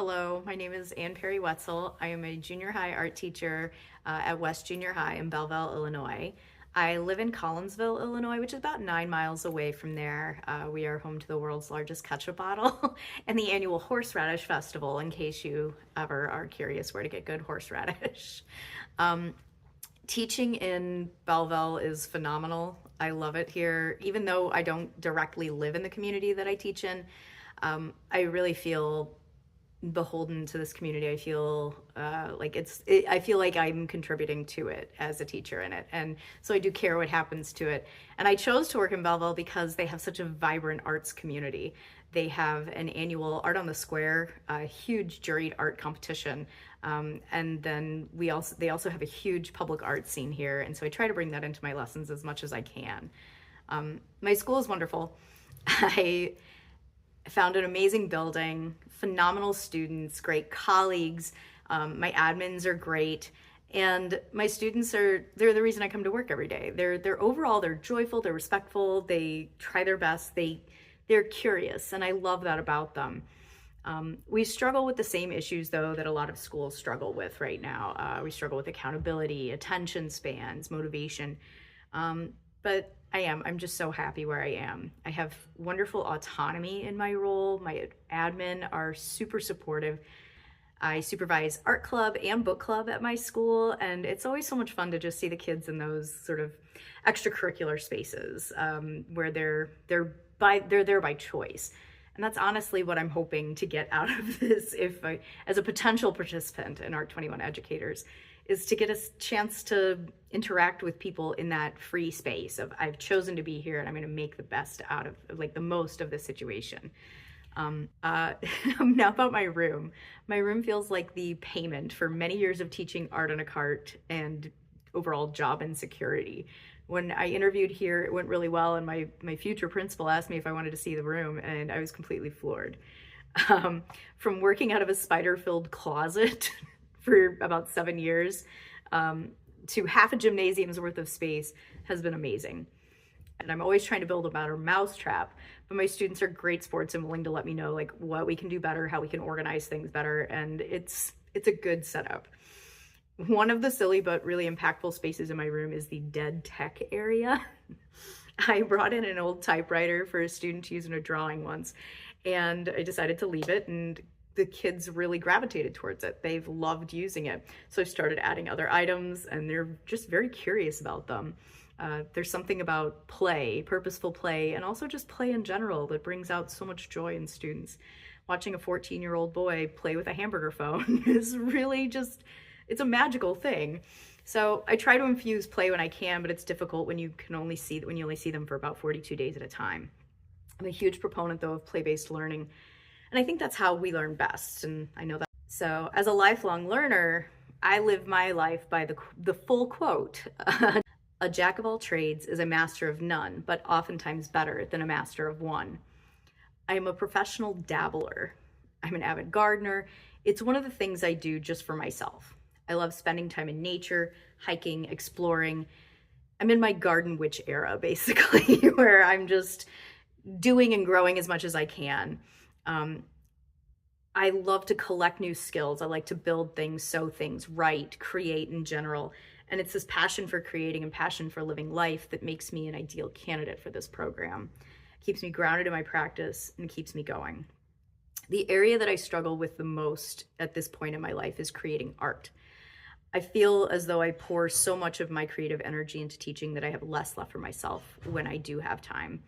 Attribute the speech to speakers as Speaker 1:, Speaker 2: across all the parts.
Speaker 1: Hello, my name is Perry-Wetzel. I am a junior high art teacher at West Junior High in Belleville, Illinois. I live in Collinsville, Illinois, which is about 9 miles away from there. We are home to the world's largest ketchup bottle and the annual horseradish festival, in case you ever are curious where to get good horseradish. Teaching in Belleville is phenomenal. I love it here. Even though I don't directly live in the community that I teach in, I really feel beholden to this community. I feel I feel like I'm contributing to it as a teacher in it, and so I do care what happens to it. And I chose to work in Belleville because they have such a vibrant arts community. They have an annual Art on the Square, a huge juried art competition, and then they also have a huge public art scene here, and so I try to bring that into my lessons as much as I can. My school is wonderful. I found an amazing building, phenomenal students, great colleagues. My admins are great. And my students they're the reason I come to work every day. They're joyful, they're respectful, they try their best, they're curious, and I love that about them. We struggle with the same issues, though, that a lot of schools struggle with right now. We struggle with accountability, attention spans, motivation. But I'm just so happy where I am. I have wonderful autonomy in my role. My admin are super supportive. I supervise art club and book club at my school, and it's always so much fun to just see the kids in those sort of extracurricular spaces where they're there by choice. And that's honestly what I'm hoping to get out of this as a potential participant in Art21 Educators, is to get a chance to interact with people in that free space of, I've chosen to be here and I'm going to make the best out of, the most of the situation. Now about my room. My room feels like the payment for many years of teaching art on a cart and overall job insecurity. When I interviewed here, it went really well, and my future principal asked me if I wanted to see the room, and I was completely floored. From working out of a spider-filled closet for about 7 years to half a gymnasium's worth of space has been amazing. And I'm always trying to build a better mousetrap, but my students are great sports and willing to let me know what we can do better, how we can organize things better, and it's a good setup. One of the silly but really impactful spaces in my room is the dead tech area. I brought in an old typewriter for a student to use in a drawing once, and I decided to leave it, and the kids really gravitated towards it. They've loved using it. So I started adding other items, and they're just very curious about them. There's something about play, purposeful play, and also just play in general that brings out so much joy in students. Watching a 14-year-old boy play with a hamburger phone is really just, it's a magical thing. So I try to infuse play when I can, but it's difficult when you only see them for about 42 days at a time. I'm a huge proponent, though, of play-based learning, and I think that's how we learn best, and I know that. So as a lifelong learner, I live my life by the full quote. A jack of all trades is a master of none, but oftentimes better than a master of one. I am a professional dabbler. I'm an avid gardener. It's one of the things I do just for myself. I love spending time in nature, hiking, exploring. I'm in my garden witch era, basically, where I'm just doing and growing as much as I can. I love to collect new skills. I like to build things, sew things, write, create in general. And it's this passion for creating and passion for living life that makes me an ideal candidate for this program. It keeps me grounded in my practice and keeps me going. The area that I struggle with the most at this point in my life is creating art. I feel as though I pour so much of my creative energy into teaching that I have less left for myself when I do have time.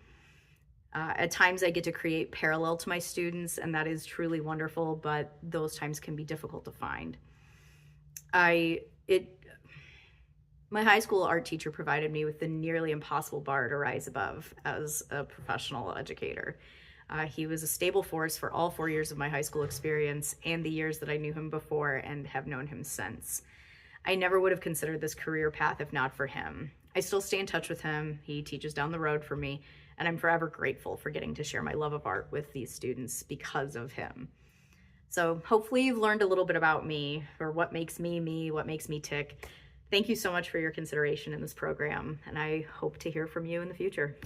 Speaker 1: At times I get to create parallel to my students, and that is truly wonderful, but those times can be difficult to find. My high school art teacher provided me with the nearly impossible bar to rise above as a professional educator. He was a stable force for all 4 years of my high school experience and the years that I knew him before and have known him since. I never would have considered this career path if not for him. I still stay in touch with him. He teaches down the road from me, and I'm forever grateful for getting to share my love of art with these students because of him. So hopefully you've learned a little bit about me, or what makes me me, what makes me tick. Thank you so much for your consideration in this program, and I hope to hear from you in the future.